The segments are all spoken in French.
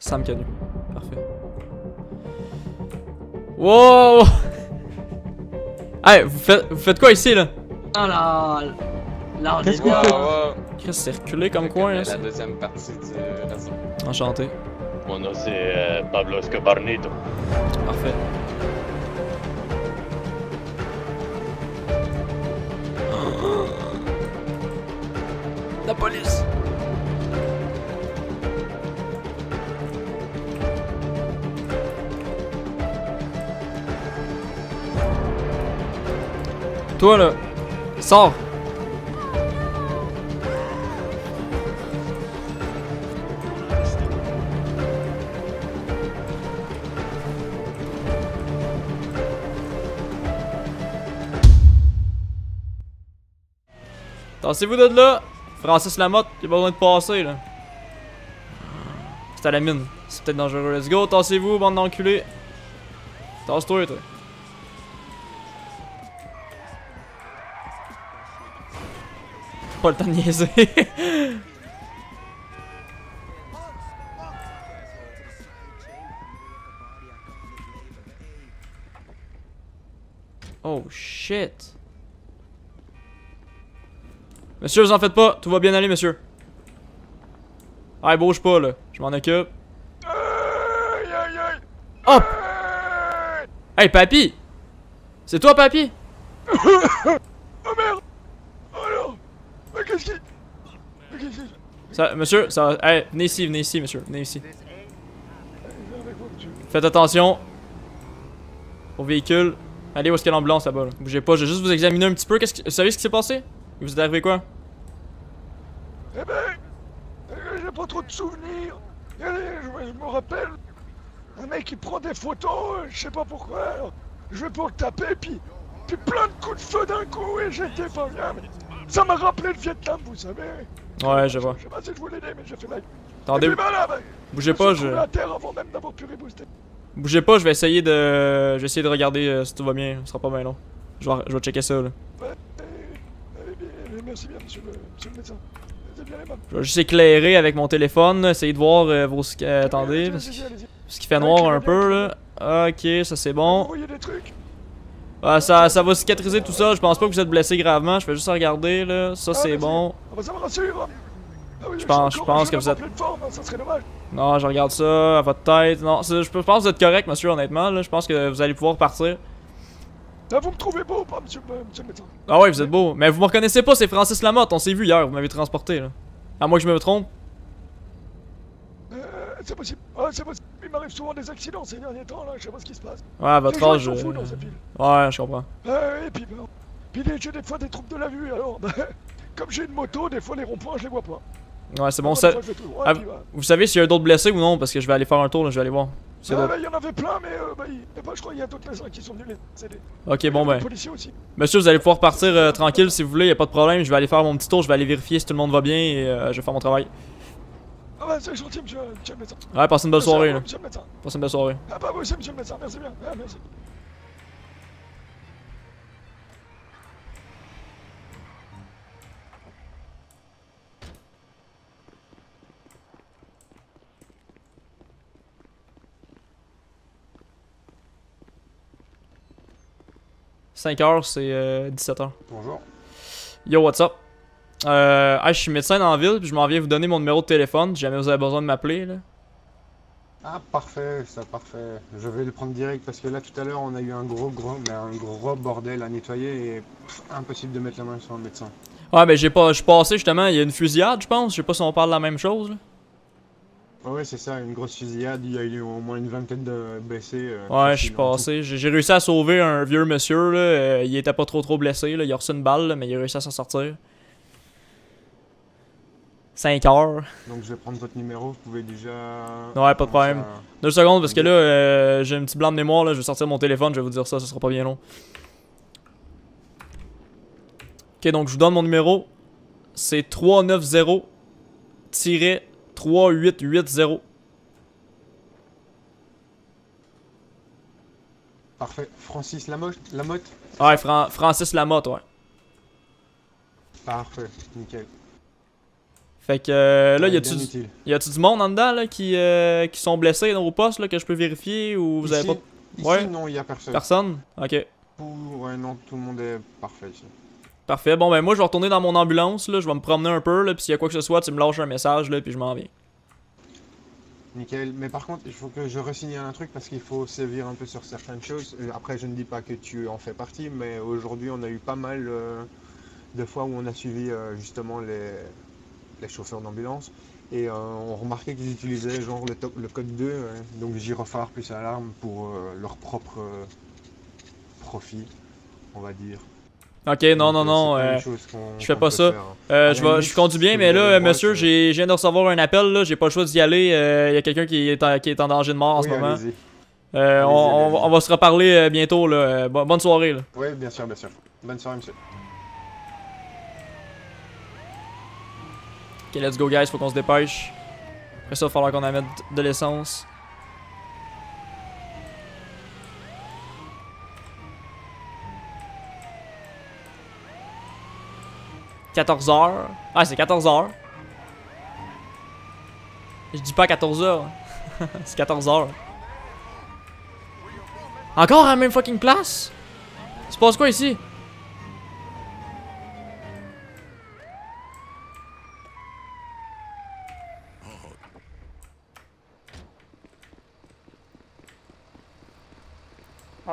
Sam Canu. Parfait. Wow! Hey, vous faites quoi ici, là? Oh là! Là, on est Wow, bien. wow. Chris, c'est reculé comme coin, hein, La deuxième partie du réseau. Enchanté. Mon nom c'est Pablo Escobarnito. Parfait. La police! Toi là, sors! Tassez-vous de là! Francis Lamotte, il a besoin de passer là. C'est à la mine, c'est peut-être dangereux. Let's go, tassez-vous, bande d'enculés. Tasse-toi, toi. Pas le temps de niaiser. Oh shit. Monsieur, vous en faites pas, tout va bien aller, monsieur. Ah, bouge pas là, je m'en occupe. Hop! Hey, papy! C'est toi, papy? Oh merde! Oh non! Mais qu'est-ce qui... Mais qu'est-ce qui... Ça, monsieur, ça va. Hey, venez ici, monsieur, venez ici. Faites attention au véhicule. Allez, où est-ce qu'il y a l'ambulance là-bas? Là. Bougez pas, je vais juste vous examiner un petit peu. Qu'est-ce que... Vous savez ce qui s'est passé? Il vous est arrivé quoi? Eh ben... j'ai pas trop de souvenirs. Je me rappelle... Un mec qui prend des photos, je sais pas pourquoi. Alors, je vais pour le taper, puis plein de coups de feu d'un coup, et j'étais pas bien. Mais ça m'a rappelé le Vietnam, vous savez. Ouais, je vois. Je sais pas si je voulais l'aider, mais j'ai fait la... Attendez, Et puis, ben là, ben, bougez pas, je me suis trouvé à terre avant même d'avoir pu rebooster. Bougez pas, je vais essayer de regarder si tout va bien, ce sera pas bien long. Je vais checker ça là. Ouais, merci bien, monsieur le médecin. C'est bien aimable. Je vais juste éclairer avec mon téléphone, essayer de voir vos... attendez, Allez-y, parce allez-y, allez-y. qu'il fait noir un peu là. Ok, ça c'est Vous bon. voyez des trucs? Ça va cicatriser tout ça, je pense pas que vous êtes blessé gravement, je vais juste regarder là. Ça c'est merci. bon. Ah bah ça me rassure. Ah oui, Je pense que vous êtes... en pleine forme, hein, ça serait dommage. Non, je regarde ça à votre tête. Non, je pense que vous êtes correct, monsieur, honnêtement. Là. Je pense que vous allez pouvoir partir. Ah, vous me trouvez beau, pas monsieur le médecin? Ah ouais, vous êtes beau. Mais vous me reconnaissez pas, c'est Francis Lamotte. On s'est vu hier, vous m'avez transporté. Là. À moins que je me trompe. C'est possible. Ah, c'est possible. Il m'arrive souvent des accidents ces derniers temps, là. Je sais pas ce qui se passe. Ouais, à votre Les gens, âge. ils sont fous dans cette ville. Ouais, je comprends. Et puis, j'ai des fois des troubles de la vue, alors. Comme j'ai une moto, des fois les ronds-points, je les vois pas. Ouais, c'est bon. Des Ça... fois, je vais tout droit, Ah, puis, vous savez s'il y a d'autres blessés ou non? Parce que je vais aller faire un tour, là, je vais aller voir. il y en avait plein, mais je crois qu'il y a d'autres médecins qui sont venus les aider. Ok, bon ben. Les policiers aussi. Monsieur, vous allez pouvoir partir tranquille si vous voulez, y a pas de problème. Je vais aller faire mon petit tour, je vais aller vérifier si tout le monde va bien et je vais faire mon travail. Ah bah c'est gentil, monsieur le médecin. Ouais, passez une bonne soirée, là. Monsieur le médecin. Passez une bonne soirée. Ah bah vous aussi, monsieur le médecin, merci bien. Ah, merci. « 5h, c'est 17h. Bonjour. Yo, what's up? Je suis médecin dans la ville, puis je m'en viens vous donner mon numéro de téléphone, si jamais vous avez besoin de m'appeler, là. Ah parfait, ça parfait. Je vais le prendre direct parce que là tout à l'heure on a eu un gros bordel à nettoyer et impossible de mettre la main sur un médecin. Ouais, ben je suis passé justement, il y a une fusillade, je pense, je sais pas si on parle de la même chose, là. Ouais, c'est ça, une grosse fusillade, il y a eu au moins une vingtaine de blessés. Ouais, je suis passé, j'ai réussi à sauver un vieux monsieur, là, il était pas trop blessé, là, il a reçu une balle, là, mais il a réussi à s'en sortir. 5 heures. Donc je vais prendre votre numéro, vous pouvez déjà... Ouais, pas de problème. 2 secondes, parce que là, j'ai un petit blanc de mémoire, là, je vais sortir mon téléphone, je vais vous dire ça, ça sera pas bien long. Ok, donc je vous donne mon numéro, c'est 390-3880. Parfait. Francis Lamotte? Ouais, Francis Lamotte, ouais. Parfait, nickel. Fait que là, Ouais, y bien utile. a-tu du monde en dedans là, qui sont blessés dans vos postes là, que je peux vérifier ou vous avez Ici, pas. ici, Ouais. non, il y a personne. Personne? Ok. Ouais, non, tout le monde est parfait ici. Parfait. Bon, ben moi, je vais retourner dans mon ambulance, là. Je vais me promener un peu, là. Puis s'il y a quoi que ce soit, tu me lâches un message, là. Puis je m'en viens. Nickel. Mais par contre, il faut que je resignale un truc parce qu'il faut sévir un peu sur certaines choses. Après, je ne dis pas que tu en fais partie, mais aujourd'hui, on a eu pas mal de fois où on a suivi justement les chauffeurs d'ambulance. Et on remarquait qu'ils utilisaient genre le code 2, donc gyrophare plus alarme pour leur propre profit, on va dire. Ok, non, Donc, non, non. c'est pas une chose je fais qu'on pas peut ça. faire, hein. Je conduis bien, si mais vous avez là, le droit, monsieur, c'est- je viens de recevoir un appel, là. J'ai pas le choix d'y aller. Il y a quelqu'un qui est en danger de mort en Oui, ce moment. allez-y. On va se reparler bientôt, là. Bonne soirée, là. Oui, bien sûr, bien sûr. Bonne soirée, monsieur. Ok, let's go, guys. Faut qu'on se dépêche. Après ça, il va falloir qu'on amène de l'essence. « 14h. Ah, c'est 14h. Je dis pas 14h. C'est 14h. Encore à la même fucking place? Il se passe quoi ici?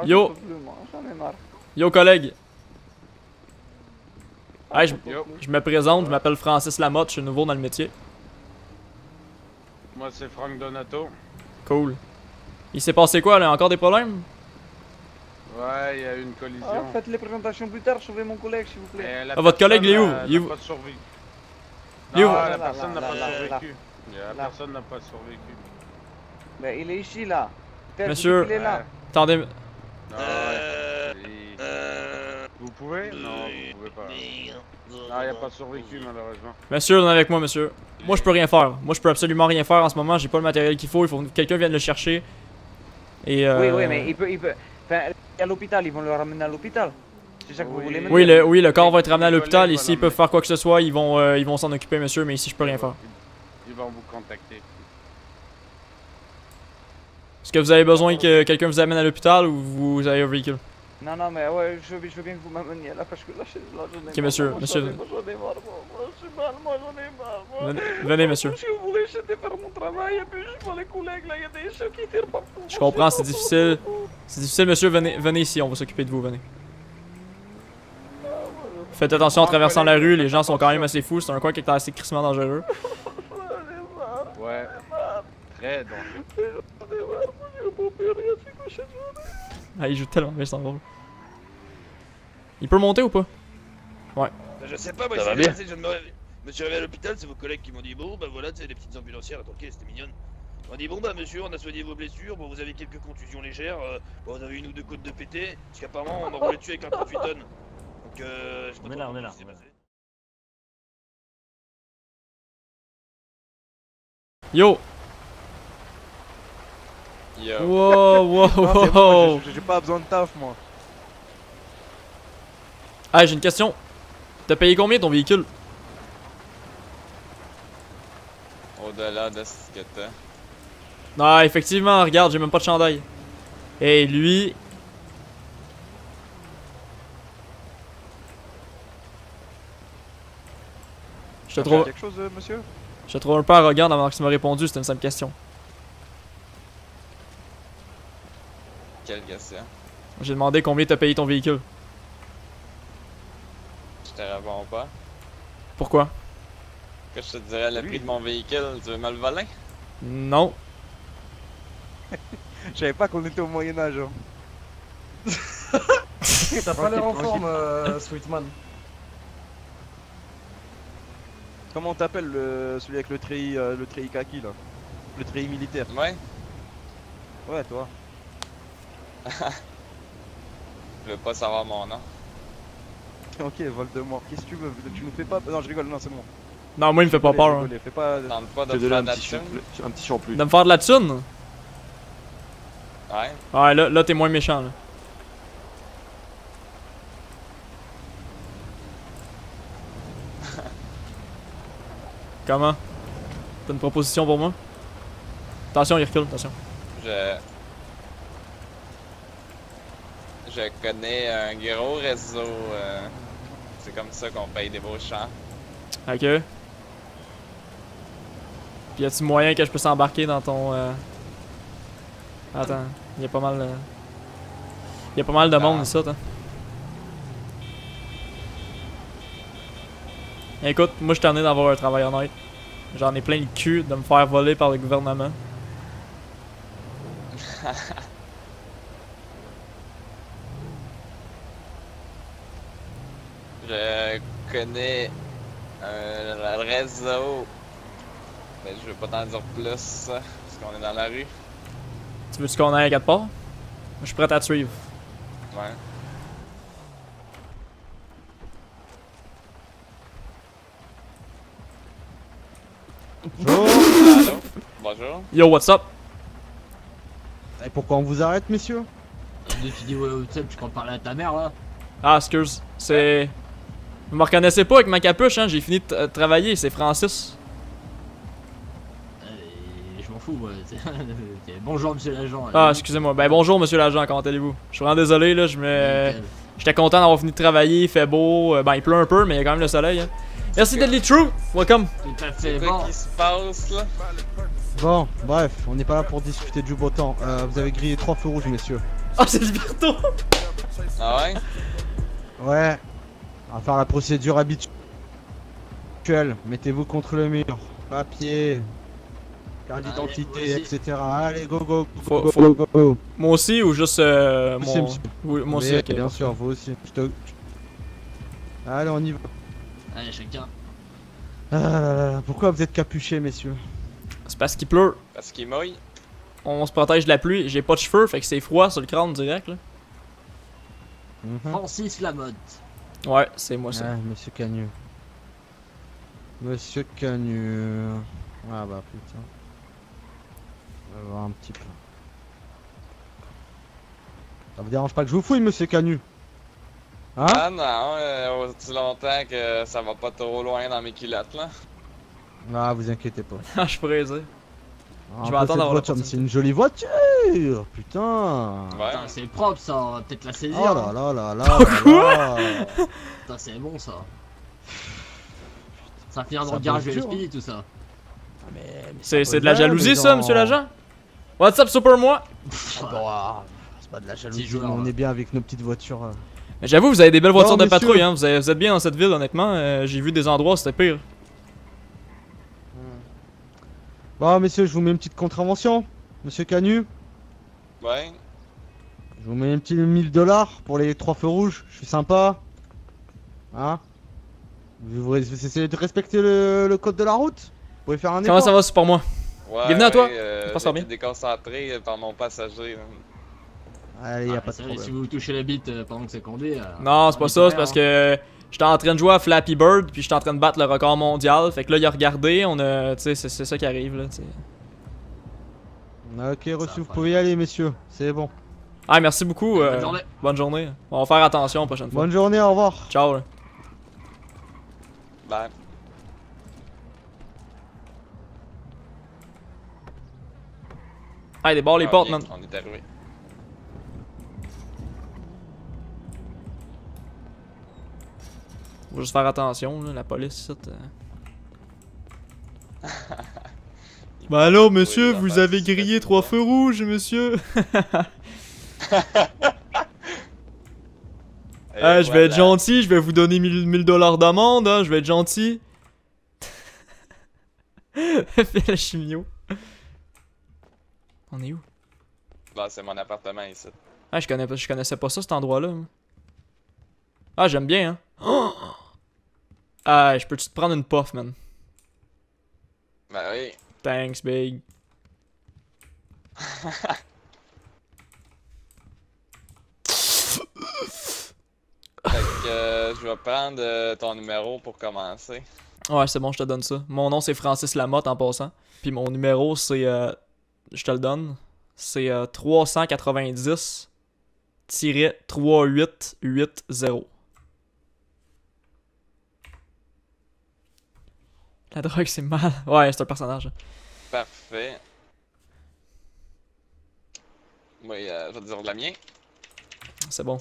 Yo! Yo, collègue! Hey, Yo, je me présente, je m'appelle Francis Lamotte, je suis nouveau dans le métier. moi c'est Frank Donato. Cool. Il s'est passé quoi là? Encore des problèmes? Ouais, il y a eu une collision. Faites les présentations plus tard, sauvez mon collègue s'il vous plaît. Mais la Ah, votre collègue, il est où? personne Il est n'a où? pas survécu. Il est où? Non, Là, la là, personne n'a là, pas là, survécu. La Là. personne n'a pas survécu. Ben, il est ici là. Peut-être Monsieur. qu'il est là. Attendez. Non, ouais. Vous pouvez? Non, vous pouvez pas. Non, il a pas survécu malheureusement. Monsieur, venez avec moi, monsieur. Moi, je peux rien faire. Moi, je peux absolument rien faire en ce moment. J'ai pas le matériel qu'il faut. Il faut que quelqu'un vienne le chercher. Et Oui, oui, mais il peut. Enfin, à l'hôpital, ils vont le ramener à l'hôpital. C'est ça que vous voulez me Oui, dire? le corps va être ramené à l'hôpital. collègues Et s'ils vont peuvent faire quoi que ce soit, ils vont s'en occuper, monsieur. Mais ici, je peux rien faire. Ils vont vous contacter. Est-ce que vous avez besoin que quelqu'un vous amène à l'hôpital ou vous avez un véhicule? Non, non, mais ouais, je veux bien que vous m'ameniez là parce que là, j'en ai marre. Ok, monsieur, Moi, monsieur. J'en ai marre, moi, je suis mal, moi, j'en ai marre. Moi. Venez, monsieur. Si vous voulez, j'étais faire mon travail et puis je vois les collègues là, il y a des gens qui tirent partout. Je comprends, c'est difficile. C'est difficile, monsieur. Venez ici, on va s'occuper de vous. Venez. Faites attention en traversant la rue, les gens sont quand même assez fous. C'est un coin qui est assez crissement dangereux. Ouais. Très dangereux. Ah, il joue tellement bien, c'est drôle. Il peut monter ou pas? Ouais. Je sais pas, moi Ça je va suis bien. resté, je me suis réveillé à l'hôpital, c'est vos collègues qui m'ont dit bon bah voilà, tu sais les petites ambulancières, attends, ok, c'était mignonne. On m'a dit bon bah monsieur, on a soigné vos blessures, bon vous avez quelques contusions légères, bon, vous avez une ou deux côtes de pété, parce qu'apparemment on m'a roulé dessus avec un 38 tonnes. Donc je sais pas On est trop là, on est ce là, qui s'est on est là. passé. Yo! Yo. Wow, wow, Non, c'est bon, wow! j'ai pas besoin de taf, moi. Ah, j'ai une question. T'as payé combien ton véhicule? Au-delà de ce que t'as. Ah, effectivement, regarde, j'ai même pas de chandail. Et lui. Je te trouve, Quelque chose, monsieur? je te trouve un peu arrogant d'avoir qu'il m'a répondu, c'était une simple question. Quelle question? J'ai demandé combien t'as payé ton véhicule. Je te réponds pas. Pourquoi? Que je te dirais le prix de mon véhicule, tu veux me le voler? Non. Je savais pas qu'on était au Moyen-Âge. T'as pas l'air en forme, Sweetman. Comment on t'appelle celui avec le treillis kaki là? Le treillis militaire. Ouais. Ouais, toi. Je veux pas savoir mon nom. Ok, Voldemort. Qu'est-ce que tu veux? Tu nous fais pas. Non, je rigole, non, c'est bon. Non, moi il me fait pas peur. Hein. Fais pas. Tente pas de Je te me donne faire un petit d'action. un petit surplus. De me faire de la thune? Ouais. Ouais, là t'es moins méchant là. Comment? T'as une proposition pour moi? Attention, il recule, attention. Je connais un gros réseau. C'est comme ça qu'on paye des beaux champs. Ok. Puis y a-t-il moyen que je puisse embarquer dans ton. Attends, il y a pas mal. Il y a pas mal de monde ici, hein. Écoute, moi je suis tanné d'avoir un travail honnête. J'en ai plein le cul de me faire voler par le gouvernement. Je connais le réseau. Mais je veux pas t'en dire plus, parce qu'on est dans la rue. Tu veux-tu qu'on aille à quatre parts? Je suis prêt à te suivre. Ouais. Bonjour. Allô? Bonjour. Yo, what's up? Et pourquoi on vous arrête, messieurs? Tu dis ouais, tu comptes parler à ta mère là? Ah, excuse. C'est. Vous me reconnaissez pas avec ma capuche, hein? J'ai fini de travailler, c'est Francis. Je m'en fous, moi. Bonjour, monsieur l'agent. Ah, excusez-moi. Ben bonjour, monsieur l'agent, comment allez-vous? Je suis vraiment désolé, là, j'étais content d'avoir fini de travailler, il fait beau. Ben, il pleut un peu, mais il y a quand même le soleil, hein. Merci Deadly True! Welcome! Tout à fait, C'est quoi qui se passe, là? Bon, bref, on n'est pas là pour discuter du beau temps. Vous avez grillé 3 feux rouges, messieurs. Ah, c'est Liberto! Ah ouais? Ouais. On va faire la procédure habituelle. Mettez-vous contre le mur. Papier. Carte d'identité, etc. Allez, go, go, go, go, go, go, go. Moi aussi ou juste Vous aussi, mon... monsieur. Oui, moi aussi, Oui, ok. bien sûr, vous aussi. Allez, on y va. Allez, chacun. Pourquoi vous êtes capuchés, messieurs? C'est parce qu'il pleut. Parce qu'il mouille. On se protège de la pluie. J'ai pas de cheveux, fait que c'est froid sur le crâne direct, là. Francis Lamotte. Ouais, c'est moi ça. Ouais, monsieur Canu. Monsieur Canu. Ah bah putain. On va voir un petit peu. Ça vous dérange pas que je vous fouille, monsieur Canu? Hein? Ah non, aussi longtemps que ça va pas trop loin dans mes culottes, là. Ah, vous inquiétez pas. Ah, je suis pressé. Je vais attendre d'avoir la c'est une jolie voiture, putain. Ouais. Putain, c'est propre ça, on va peut-être la saisir. Oh là là là là. Quoi? Putain, c'est bon ça. Ça finira dans Ça le garage bosse dur, USB tout ça. C'est de la jalousie ça, monsieur l'agent? What's up, super moi? C'est pas de la jalousie, on est bien avec nos petites voitures. Mais j'avoue, vous avez des belles voitures de messieurs. patrouille, hein. Vous êtes bien dans cette ville, honnêtement. J'ai vu des endroits où c'était pire. Bon, messieurs, je vous mets une petite contravention. Monsieur Canu. Ouais. Je vous mets un petit 1000$ pour les 3 feux rouges. Je suis sympa. Hein? Vous essayez de respecter le code de la route? Vous pouvez faire un effort? Comment ça va, super moi? Ouais, Bienvenue à toi. J'ai été déconcentré par mon passager. Allez, y'a pas de problème. Si vous vous touchez la bite pendant que c'est conduit. Non, c'est pas ça, c'est parce que j'étais en train de jouer à Flappy Bird, puis j'étais en train de battre le record mondial. Fait que là, il a regardé, on a. Tu sais, c'est ça qui arrive là, tu sais. Ok, reçu, vous pouvez y aller, messieurs. C'est bon. Ah, merci beaucoup. Bonne journée. Bonne journée. On va faire attention la prochaine fois. Bonne journée, au revoir. Ciao. Là. Bye. Hey, des barres les portes, man. On est arrivé. Faut juste faire attention, là, la police, ça. Bah alors, monsieur, vous avez grillé 3 feux rouges, monsieur. Je vais être gentil, je vais vous donner 1000$ d'amende, hein, je vais être gentil. Fais la chimio. On est où? Bah, c'est mon appartement ici. Ah, je connaissais pas ça, cet endroit-là. Ah, j'aime bien, hein. Oh! Ah, je peux-tu te prendre une puff, man? Ben oui. Thanks, big. Fait que je vais prendre ton numéro pour commencer. Ouais, c'est bon, je te donne ça. Mon nom, c'est Francis Lamotte en passant. Puis mon numéro, c'est... je te le donne. C'est 390-3880. La drogue, c'est mal. Ouais, c'est un personnage. Parfait. Oui, je vais te dire de la mienne. C'est bon.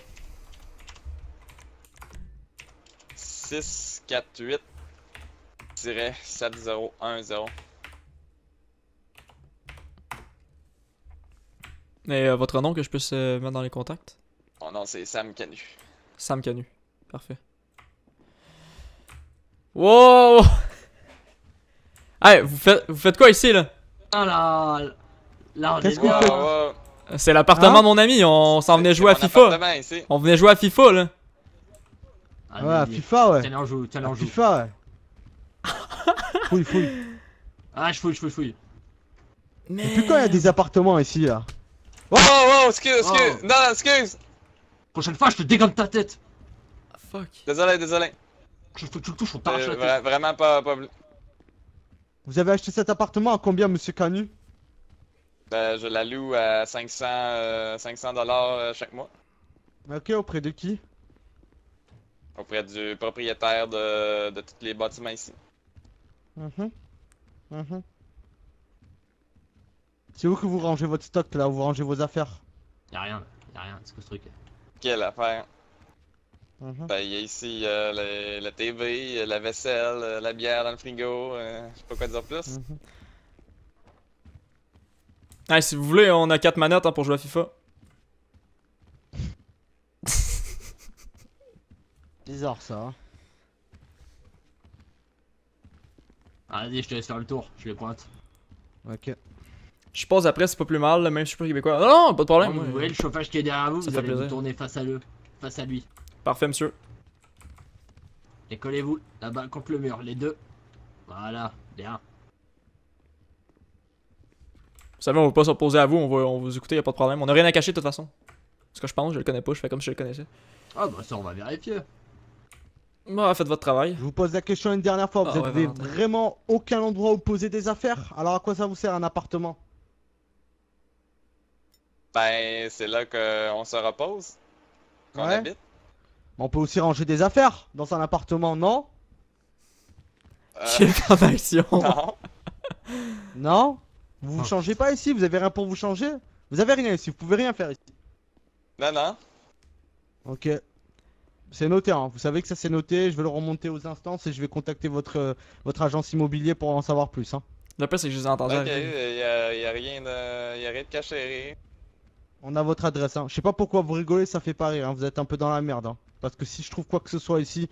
648-7010. Et votre nom que je puisse mettre dans les contacts? Mon nom, c'est Sam Canu. Sam Canu. Parfait. Wow! Hey, vous faites quoi ici, là? Ah là, là on Qu'est-ce est qu'on bien. fait? C'est l'appartement Hein? de mon ami, on s'en venait jouer à mon FIFA. appartement ici. On venait jouer à FIFA, là. Ah, Ouais, à mais- FIFA, ouais. Tiens, là, on joue, tiens, là, À on joue. FIFA, ouais. Fouille. Ah, je fouille. Mais... Depuis quand il y a des appartements ici, là? Oh, excuse. Oh. Non, excuse. Prochaine fois, je te dégomme ta tête. Fuck. Désolé. Prochaine fois que tu le touches, on t'arrache la tête. Vraiment pas bleu. Vous avez acheté cet appartement à combien, monsieur Canu? Je la loue à 500 dollars chaque mois. Ok, auprès de qui? Auprès du propriétaire de tous les bâtiments ici. C'est où que vous rangez votre stock, là, où vous rangez vos affaires? Y'a rien, c'est quoi ce truc? Quelle affaire? Ben, il y a ici la TV, la vaisselle, la bière dans le frigo, je sais pas quoi dire plus. Hey, si vous voulez, on a 4 manettes hein, pour jouer à FIFA. Bizarre, ça, hein. Allez, je te laisse faire le tour, je les pointe. Ok. Je suppose après, c'est pas plus mal, là, même si je suis pas québécois. Non, pas de problème. Vous moi. voyez le chauffage qui est derrière vous, Ça vous fait allez vous plaisir. tourner face à lui. Parfait, monsieur. Et collez-vous là-bas contre le mur, les deux. Voilà, bien. Vous savez, on va pas s'opposer à vous, on va vous écouter, y a pas de problème. On a rien à cacher de toute façon. Ce que je pense, je le connais pas, je fais comme si je le connaissais. Ah bah ça on va vérifier. Bah, faites votre travail. Je vous pose la question une dernière fois, vous Ah, ouais, avez Valentin. vraiment aucun endroit où poser des affaires? Alors à quoi ça vous sert un appartement? Ben, c'est là qu'on se repose, qu'on Ouais. habite. On peut aussi ranger des affaires dans un appartement, non? Quelle connexion. Non. Non? Vous vous changez pas ici, vous avez rien pour vous changer? Vous avez rien ici, vous pouvez rien faire ici. Non. Ok. C'est noté, hein. Vous savez que ça c'est noté, je vais le remonter aux instances et je vais contacter votre agence immobilier pour en savoir plus, hein. Le pire, c'est que je les ai entendus Ok, arriver. y a rien de caché. On a votre adresse, hein. Je sais pas pourquoi vous rigolez, ça fait pas rire, hein. Vous êtes un peu dans la merde, hein. Parce que si je trouve quoi que ce soit ici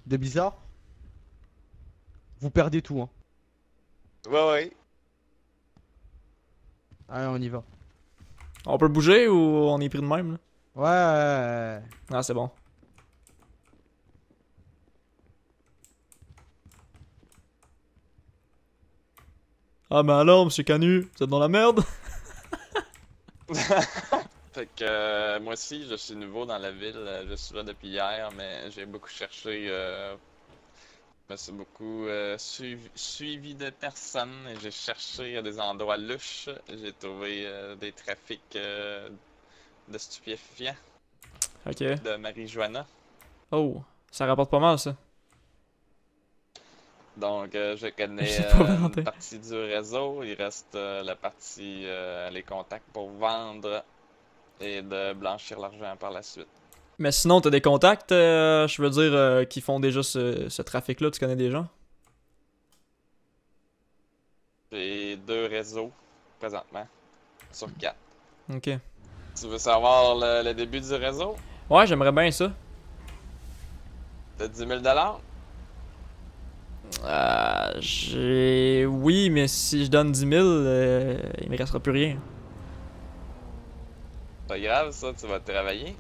de bizarre, vous perdez tout, hein. Ouais. Allez, on y va. On peut bouger ou on est pris de même, là? Ouais. Ah, c'est bon. Ah, mais alors, monsieur Canu, vous êtes dans la merde? Fait que moi aussi, je suis nouveau dans la ville, je suis là depuis hier, mais j'ai beaucoup cherché, je me suis beaucoup suivi de personnes et j'ai cherché à des endroits louches. J'ai trouvé des trafics de stupéfiants, Ok. de marijuana. Oh, ça rapporte pas mal, ça. Donc je connais Je sais pas, Valentin. une partie du réseau, il reste la partie les contacts pour vendre et de blanchir l'argent par la suite. Mais sinon, t'as des contacts, je veux dire, qui font déjà ce trafic-là, tu connais des gens? J'ai 2 réseaux présentement sur 4. Ok. Tu veux savoir le début du réseau? Ouais, j'aimerais bien ça. De 10 000 Oui, mais si je donne 10 000, il me restera plus rien. Pas grave ça, tu vas travailler.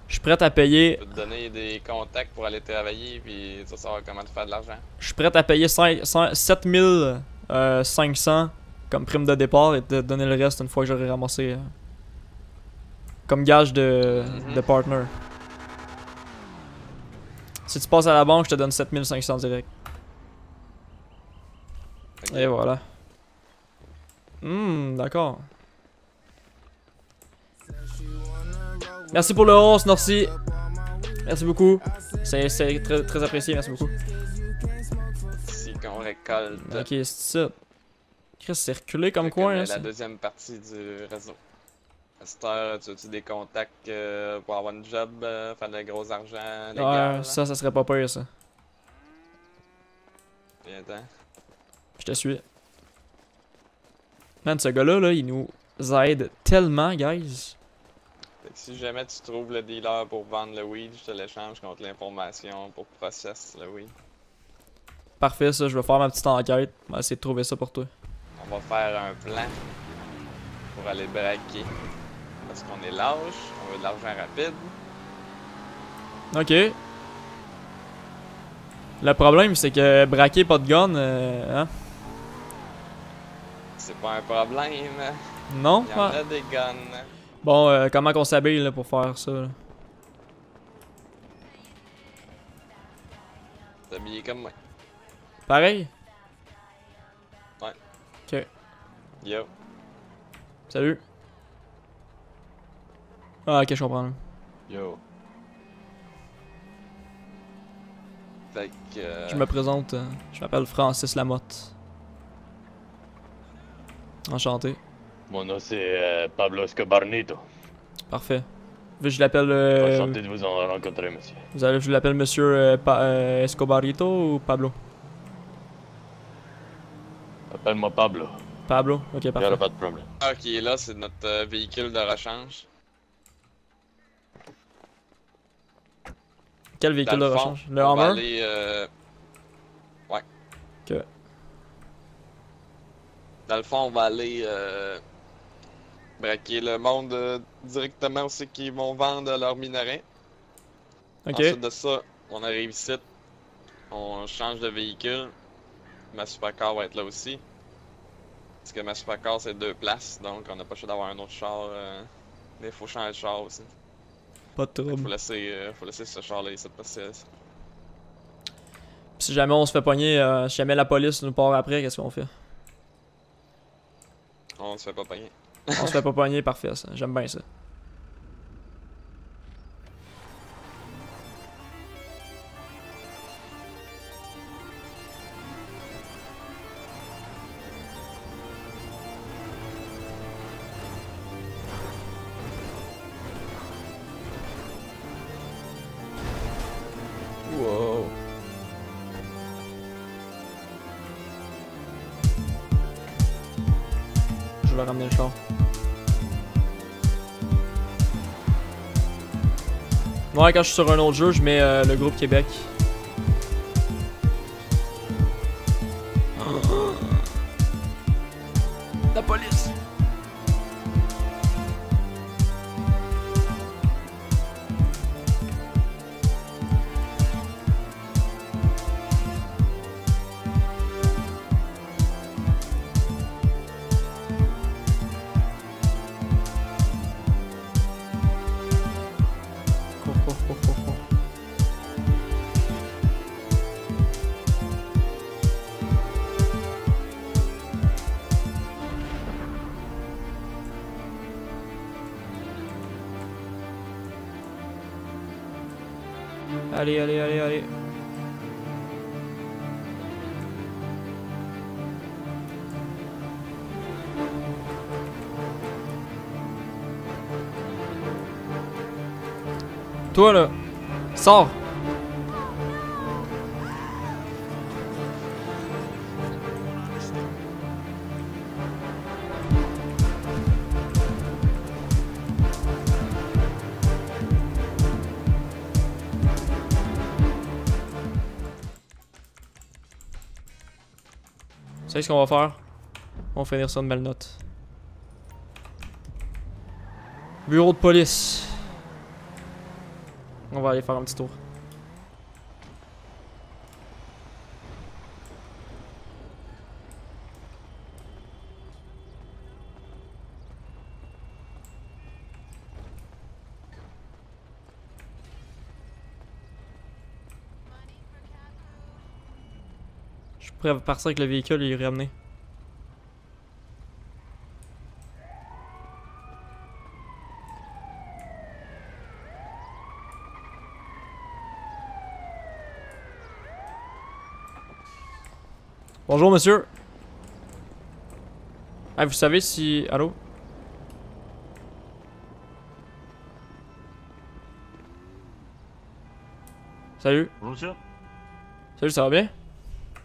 Je suis prêt à payer. Je vais te donner des contacts pour aller travailler puis tu vas savoir comment te faire de l'argent. Je suis prêt à payer 7500 comme prime de départ et te donner le reste une fois que j'aurai ramassé comme gage de partner. Si tu passes à la banque, je te donne 7500 direct. Okay. Et voilà. D'accord. Merci pour le horse, Norcy. Merci beaucoup. C'est très apprécié, merci beaucoup. Si qu'on récolte. Ok, c'est ça. Chris, c'est reculé comme Fait que coin, la là. ça. deuxième partie du réseau. À cette heure, tu as-tu des contacts pour avoir une job, faire de gros argent légal? Ouais, ça serait pas pire, ça. Viens-t'en. Je te suis. Man, ce gars-là, là, il nous aide tellement, guys. Fait que si jamais tu trouves le dealer pour vendre le weed, je te l'échange contre l'information pour process le weed. Parfait, ça, je vais faire ma petite enquête. On va essayer de trouver ça pour toi. On va faire un plan pour aller braquer. Parce qu'on est lâche, on veut de l'argent rapide. Ok. Le problème, c'est que braquer pas de gun, hein? C'est pas un problème. Non? Il y en Ah. a des guns. Bon, comment qu'on s'habille là, pour faire ça? Là? T'es habillé comme moi. Pareil? Ouais. Ok. Yo. Salut. Ah, ok, je comprends. Là. Yo. Fait que. Je me présente, je m'appelle Francis Lamotte. Enchanté. Mon nom c'est Pablo Escobarnito. Parfait. Je l'appelle. Enchanté de vous en rencontrer, monsieur. Je l'appelle monsieur Escobarito ou Pablo? Appelle-moi Pablo. Pablo? Ok, Il n'y parfait. aura pas de problème. Ah, qui est là, c'est notre véhicule de rechange. Quel véhicule de Dans le fond, rechange? Le on va Hummer? aller, ouais. Ok. Dans le fond, on va aller braquer le monde directement où c'est qu'ils vont vendre leurs minerais. Ok. Ensuite de ça, on arrive ici, on change de véhicule. Ma supercar va être là aussi. Parce que ma supercar c'est 2 places, donc on n'a pas le choix d'avoir un autre char. Mais il faut changer de char aussi. Pas de trouble. Faut laisser ce char-là ici parce que Si jamais on se fait pogner, si jamais la police nous part après, qu'est-ce qu'on fait? on se fait pas pogner. On se fait pas pogner, parfait ça. J'aime bien ça. Wow. Je vais ramener le char. Ouais, quand je suis sur un autre jeu, je mets le groupe Québec. La police! Allez, allez, allez, allez. Toi là, sors. Vous savez ce qu'on va faire? On va finir ça de belle note. Bureau de police. On va aller faire un petit tour. Je pourrais partir avec le véhicule et le ramener. Bonjour, monsieur. Ah, vous savez si... Allô? Salut. Bonjour monsieur. Salut, ça va bien?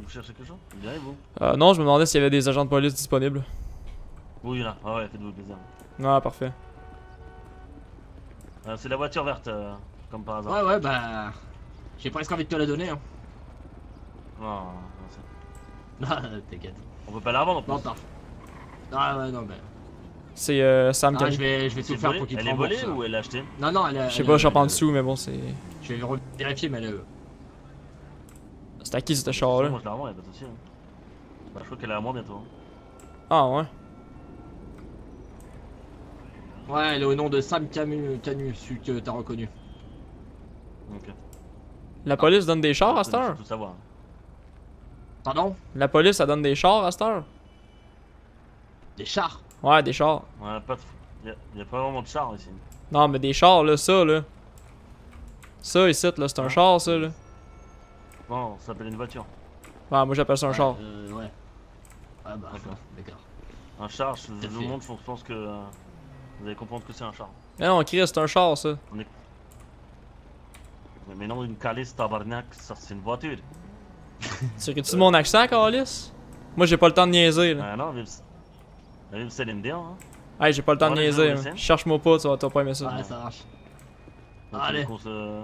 Vous cherchez quelque chose? Bien et vous? Non, je me demandais s'il y avait des agents de police disponibles. Oui, là. Ah ouais, faites-vous plaisir. Ah, parfait. C'est la voiture verte, comme par hasard. Ouais, ouais, bah. J'ai presque envie de te la donner, hein. Non, Ah, t'inquiète. on peut pas la revendre en plus. Non, parfait. Ah, ouais, non, bah. C'est Sam Ah, qui je vais tout faire pour qu'il te Elle est volée rembourse. ou elle l'a achetée? Non, non, elle est. Je sais pas, je suis en dessous, mais bon, c'est... Je vais vérifier, mais elle est. C'est à qui cette char-là? Moi je la revends, y'a pas de soucis. Hein. Bah, je crois qu'elle est à moi bientôt. Hein. Ah, ouais. Ouais, elle est au nom de Sam Canu, celui que t'as reconnu. Ok. La police donne des chars à cette Je veux heure? tout savoir. Pardon? La police, ça donne des chars à cette heure? Des chars? Ouais, des chars. Ouais, pas de... y'a pas vraiment de char ici. Non, mais des chars, là, ça, là. Ça, ici, là, c'est un char, ça, là. Non, ça s'appelle une voiture. Ouais, moi, j'appelle ça un char. Ouais. Ah, bah, D'accord. d'accord. Un char, je vous montre, je pense que vous allez comprendre que c'est un char. Mais non, Chris, c'est un char, ça. Mais non, une calice tabarnak, ça c'est une voiture. Tirais-tu de mon accent, Calis? Moi, j'ai pas le temps de niaiser, là. Ah non, vive Céline Dion, hein. Hey, j'ai pas le temps de Ouais, niaiser, je là. sais. Cherche-moi pas, tu vas pas aimer ça. Ouais, ça marche. Donc, Allez. qu'on se...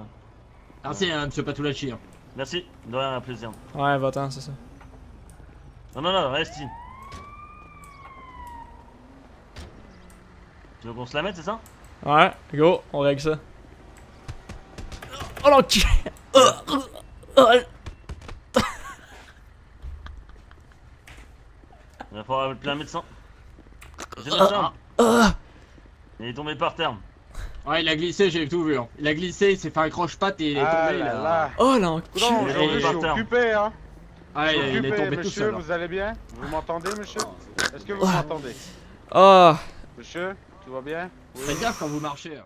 Merci, hein, monsieur Patulachi. Hein. Merci, de rien, un plaisir. Ouais, va-t'en, c'est ça. Non, non, non, reste ici. Tu veux qu'on se la mette, c'est ça? Ouais, go, on règle ça. Oh l'enculé! Il va falloir appeler un médecin. J'ai le médecin. Il est tombé par terre. Ouais, il a glissé, j'ai tout vu. Hein. Il a glissé, il s'est fait un croche-patte et il est tombé. là. Oh Non, l'enculé! aujourd'hui je suis occupé, hein. Ah, Je suis il est occupé, tombé tout monsieur, seul. Hein. vous allez bien? Vous m'entendez, monsieur? Est-ce que vous m'entendez? Ah! Monsieur, tout va bien? Faites gaffe quand vous marchez. Hein.